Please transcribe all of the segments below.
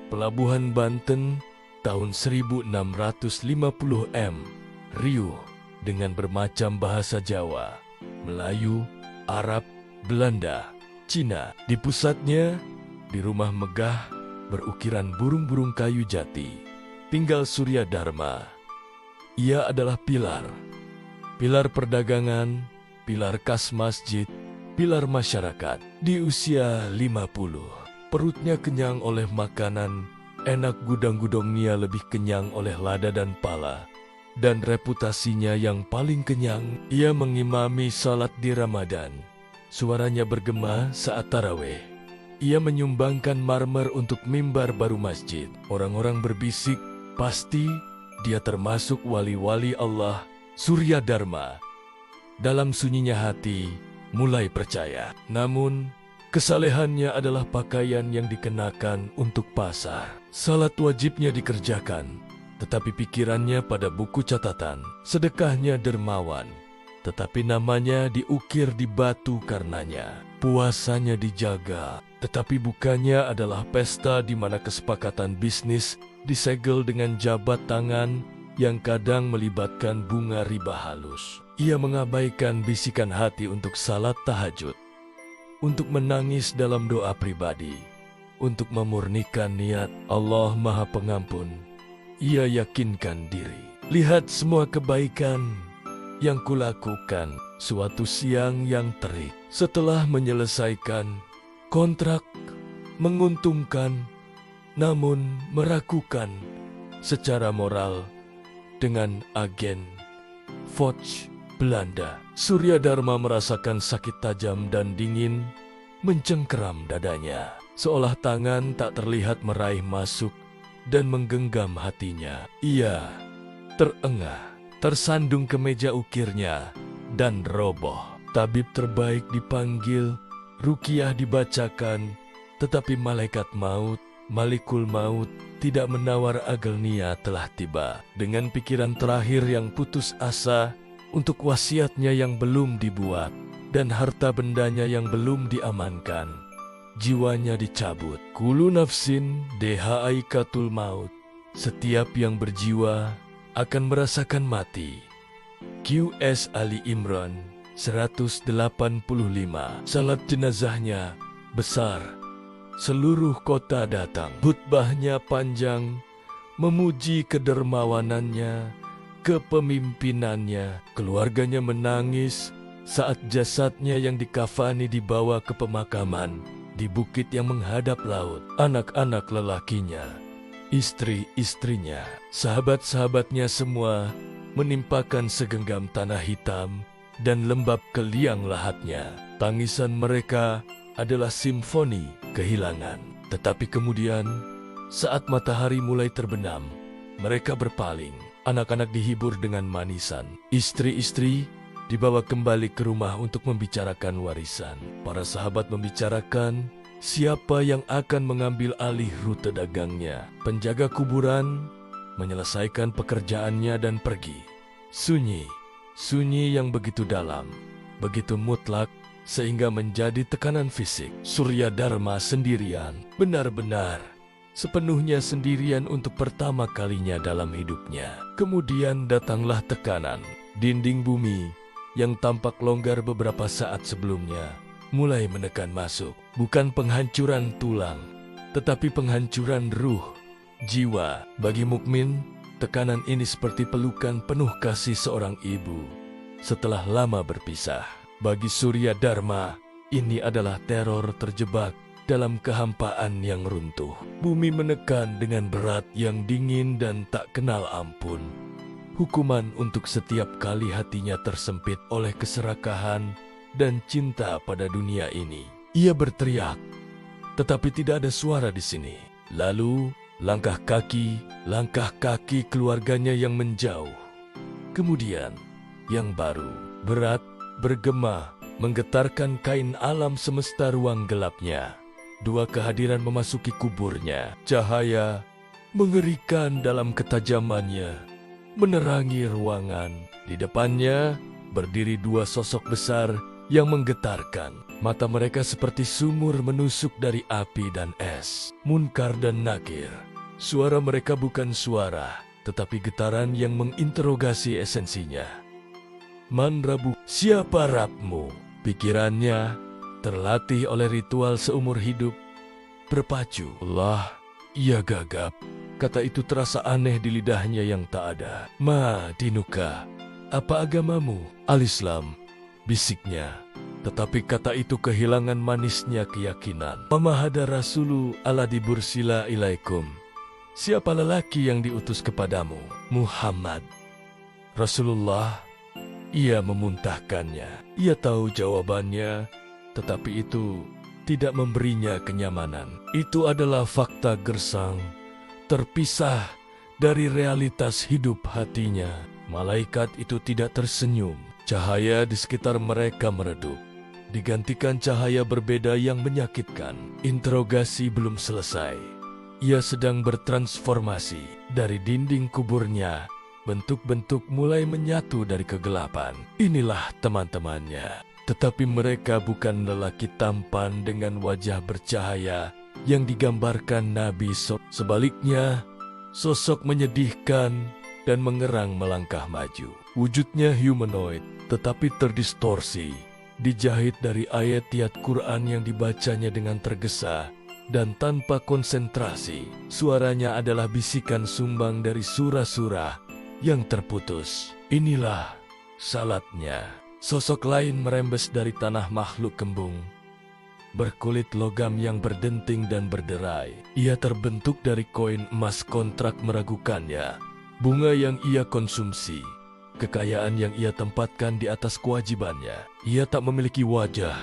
Pelabuhan Banten, tahun 1650 m. Riuh dengan bermacam bahasa Jawa, Melayu, Arab, Belanda, Cina. Di pusatnya, di rumah megah berukiran burung-burung kayu jati, tinggal Surya Dharma. Ia adalah pilar perdagangan, pilar kas masjid, pilar masyarakat. Di usia 50, perutnya kenyang oleh makanan, enak gudang-gudangnya lebih kenyang oleh lada dan pala. Dan reputasinya yang paling kenyang, ia mengimami salat di Ramadan. Suaranya bergema saat tarawih. Ia menyumbangkan marmer untuk mimbar baru masjid. Orang-orang berbisik, pasti dia termasuk wali-wali Allah, Surya Dharma. Dalam sunyinya hati, mulai percaya. Namun, kesalehannya adalah pakaian yang dikenakan untuk pasar. Salat wajibnya dikerjakan, tetapi pikirannya pada buku catatan. Sedekahnya dermawan, tetapi namanya diukir di batu karenanya. Puasanya dijaga, tetapi bukannya adalah pesta di mana kesepakatan bisnis disegel dengan jabat tangan yang kadang melibatkan bunga riba halus. Ia mengabaikan bisikan hati untuk salat tahajud, untuk menangis dalam doa pribadi, untuk memurnikan niat. Allah Maha Pengampun. Ia yakinkan diri. Lihat semua kebaikan yang kulakukan. Suatu siang yang terik, setelah menyelesaikan kontrak menguntungkan, namun meragukan secara moral dengan agen Foch Belanda. Surya Dharma merasakan sakit tajam dan dingin mencengkeram dadanya, seolah tangan tak terlihat meraih masuk dan menggenggam hatinya. Ia terengah, tersandung ke meja ukirnya, dan roboh. Tabib terbaik dipanggil, ruqyah dibacakan, tetapi malaikat maut, Malikul Maut, tidak menawar agelnia telah tiba. Dengan pikiran terakhir yang putus asa, untuk wasiatnya yang belum dibuat, dan harta bendanya yang belum diamankan, jiwanya dicabut. Kullu nafsin dhaikatul maut. Setiap yang berjiwa akan merasakan mati. QS Ali Imran 185. Salat jenazahnya besar. Seluruh kota datang. Khutbahnya panjang, memuji kedermawanannya, kepemimpinannya. Keluarganya menangis saat jasadnya yang dikafani dibawa ke pemakaman di bukit yang menghadap laut. Anak-anak lelakinya, istri-istrinya, sahabat-sahabatnya semua menimpakan segenggam tanah hitam dan lembab ke liang lahatnya. Tangisan mereka adalah simfoni kehilangan. Tetapi kemudian, saat matahari mulai terbenam, mereka berpaling. Anak-anak dihibur dengan manisan. Istri-istri dibawa kembali ke rumah untuk membicarakan warisan. Para sahabat membicarakan siapa yang akan mengambil alih rute dagangnya. Penjaga kuburan menyelesaikan pekerjaannya dan pergi. Sunyi yang begitu dalam, begitu mutlak, sehingga menjadi tekanan fisik. Surya Dharma sendirian, benar-benar sepenuhnya sendirian untuk pertama kalinya dalam hidupnya. Kemudian datanglah tekanan. Dinding bumi yang tampak longgar beberapa saat sebelumnya mulai menekan masuk. Bukan penghancuran tulang, tetapi penghancuran ruh, jiwa. Bagi mukmin, tekanan ini seperti pelukan penuh kasih seorang ibu setelah lama berpisah. Bagi Surya Dharma, ini adalah teror terjebak dalam kehampaan yang runtuh. Bumi menekan dengan berat yang dingin dan tak kenal ampun. Hukuman untuk setiap kali hatinya tersempit oleh keserakahan dan cinta pada dunia ini. Ia berteriak, tetapi tidak ada suara di sini. Lalu, langkah kaki keluarganya yang menjauh. Kemudian, yang baru, berat, bergema, menggetarkan kain alam semesta ruang gelapnya. Dua kehadiran memasuki kuburnya. Cahaya mengerikan dalam ketajamannya, menerangi ruangan. Di depannya berdiri dua sosok besar yang menggetarkan. Mata mereka seperti sumur menusuk dari api dan es. Munkar dan Nakir. Suara mereka bukan suara, tetapi getaran yang menginterogasi esensinya. Man Rabu, siapa Rabmu? Pikirannya terlatih oleh ritual seumur hidup. Berpacu. Allah, ia gagap. Kata itu terasa aneh di lidahnya yang tak ada. Ma dinuka, apa agamamu? Al-Islam, bisiknya. Tetapi kata itu kehilangan manisnya keyakinan. Pamahada Rasulu ala dibursila ilaikum. Siapa lelaki yang diutus kepadamu? Muhammad. Rasulullah, ia memuntahkannya. Ia tahu jawabannya, tetapi itu tidak memberinya kenyamanan. Itu adalah fakta gersang, terpisah dari realitas hidup hatinya. Malaikat itu tidak tersenyum. Cahaya di sekitar mereka meredup, digantikan cahaya berbeda yang menyakitkan. Interogasi belum selesai. Ia sedang bertransformasi. Dari dinding kuburnya, bentuk-bentuk mulai menyatu dari kegelapan. Inilah teman-temannya. Tetapi mereka bukan lelaki tampan dengan wajah bercahaya yang digambarkan Nabi SAW. Sebaliknya, sosok menyedihkan dan mengerang melangkah maju. Wujudnya humanoid, tetapi terdistorsi, dijahit dari ayat-ayat Quran yang dibacanya dengan tergesa dan tanpa konsentrasi. Suaranya adalah bisikan sumbang dari surah-surah yang terputus. Inilah salatnya. Sosok lain merembes dari tanah makhluk kembung, berkulit logam yang berdenting dan berderai. Ia terbentuk dari koin emas kontrak meragukannya, bunga yang ia konsumsi, kekayaan yang ia tempatkan di atas kewajibannya. Ia tak memiliki wajah,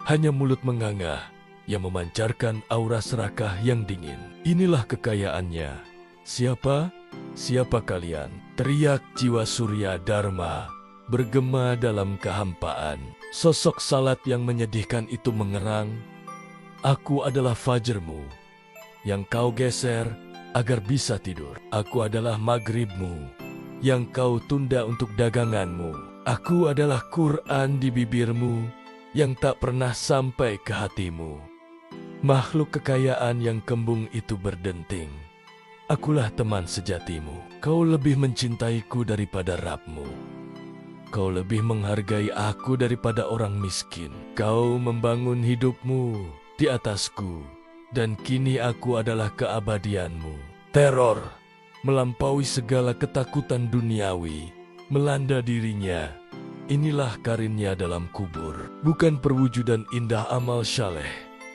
hanya mulut menganga yang memancarkan aura serakah yang dingin. Inilah kekayaannya. Siapa? Siapa kalian? Teriak jiwa Surya Dharma bergema dalam kehampaan. Sosok salat yang menyedihkan itu mengerang, aku adalah fajarmu yang kau geser agar bisa tidur. Aku adalah maghribmu yang kau tunda untuk daganganmu. Aku adalah Quran di bibirmu yang tak pernah sampai ke hatimu. Makhluk kekayaan yang kembung itu berdenting. Akulah teman sejatimu. Kau lebih mencintaiku daripada Rabbmu. Kau lebih menghargai aku daripada orang miskin. Kau membangun hidupmu di atasku, dan kini aku adalah keabadianmu. Teror melampaui segala ketakutan duniawi melanda dirinya. Inilah karinnya dalam kubur. Bukan perwujudan indah amal saleh,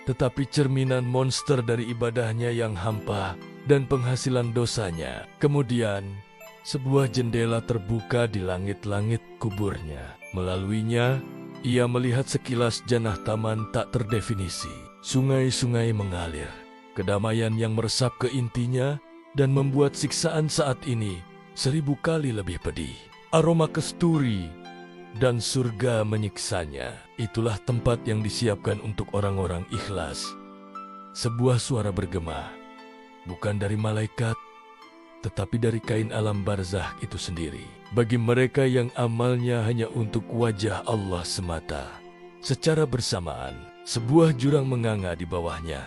tetapi cerminan monster dari ibadahnya yang hampa dan penghasilan dosanya. Kemudian sebuah jendela terbuka di langit-langit kuburnya. Melaluinya, ia melihat sekilas janah taman tak terdefinisi. Sungai-sungai mengalir. Kedamaian yang meresap ke intinya dan membuat siksaan saat ini 1000 kali lebih pedih. Aroma kesturi dan surga menyiksanya. Itulah tempat yang disiapkan untuk orang-orang ikhlas. Sebuah suara bergema, bukan dari malaikat, tetapi dari kain alam barzah itu sendiri. Bagi mereka yang amalnya hanya untuk wajah Allah semata. Secara bersamaan, sebuah jurang menganga di bawahnya,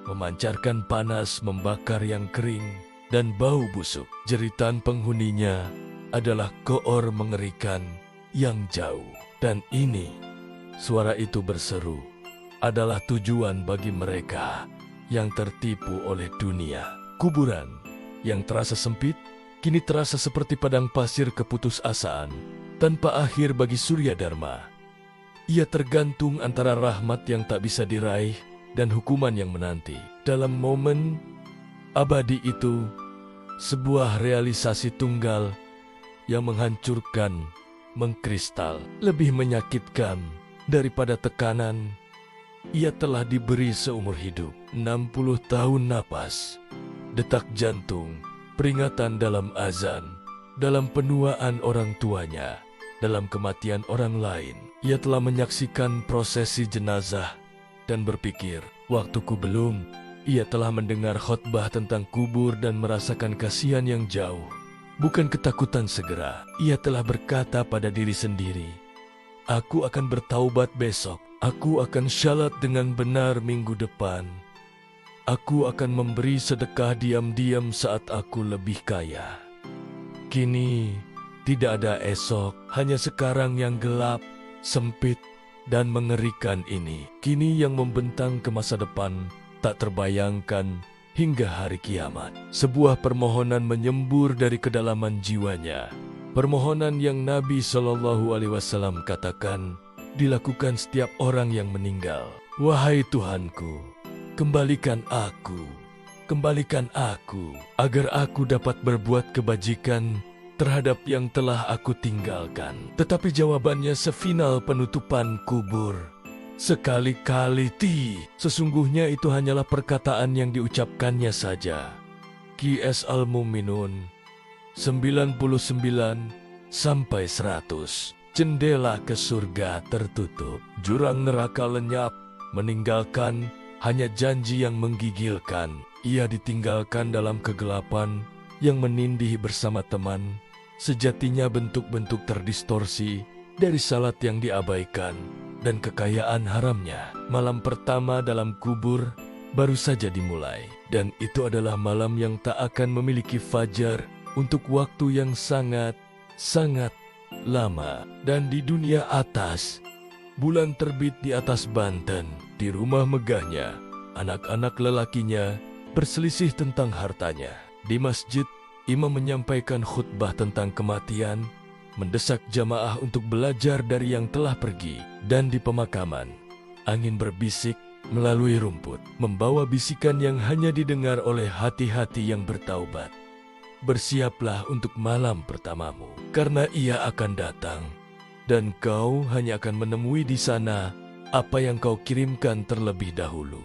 memancarkan panas membakar yang kering dan bau busuk. Jeritan penghuninya adalah koor mengerikan yang jauh. Dan ini, suara itu berseru, adalah tujuan bagi mereka yang tertipu oleh dunia. Kuburan yang terasa sempit, kini terasa seperti padang pasir keputusasaan, tanpa akhir bagi Surya Dharma. Ia tergantung antara rahmat yang tak bisa diraih dan hukuman yang menanti. Dalam momen abadi itu, sebuah realisasi tunggal yang menghancurkan, mengkristal, lebih menyakitkan daripada tekanan. Ia telah diberi seumur hidup, 60 tahun napas, detak jantung, peringatan dalam azan, dalam penuaan orang tuanya, dalam kematian orang lain. Ia telah menyaksikan prosesi jenazah dan berpikir, waktuku belum. Ia telah mendengar khotbah tentang kubur dan merasakan kasihan yang jauh, bukan ketakutan segera. Ia telah berkata pada diri sendiri, Aku akan bertaubat besok. Aku akan syalat dengan benar minggu depan. Aku akan memberi sedekah diam-diam saat aku lebih kaya. Kini, tidak ada esok, hanya sekarang yang gelap, sempit, dan mengerikan ini. Kini yang membentang ke masa depan, tak terbayangkan hingga hari kiamat. Sebuah permohonan menyembur dari kedalaman jiwanya. Permohonan yang Nabi SAW katakan, dilakukan setiap orang yang meninggal. Wahai Tuhanku, kembalikan aku, agar aku dapat berbuat kebajikan terhadap yang telah aku tinggalkan. Tetapi jawabannya sefinal penutupan kubur. Sekali-kali sesungguhnya itu hanyalah perkataan yang diucapkannya saja. Qs Al-Mu'minun 99-100. Jendela ke surga tertutup, jurang neraka lenyap, meninggalkan hanya janji yang menggigilkan. Ia ditinggalkan dalam kegelapan yang menindih bersama teman. Sejatinya bentuk-bentuk terdistorsi dari salat yang diabaikan dan kekayaan haramnya. Malam pertama dalam kubur baru saja dimulai, dan itu adalah malam yang tak akan memiliki fajar untuk waktu yang sangat lama. Dan di dunia atas, bulan terbit di atas Banten. Di rumah megahnya, anak-anak lelakinya berselisih tentang hartanya. Di masjid, imam menyampaikan khutbah tentang kematian, mendesak jamaah untuk belajar dari yang telah pergi. Dan di pemakaman, angin berbisik melalui rumput, membawa bisikan yang hanya didengar oleh hati-hati yang bertaubat. Bersiaplah untuk malam pertamamu, karena ia akan datang, dan kau hanya akan menemui di sana apa yang kau kirimkan terlebih dahulu.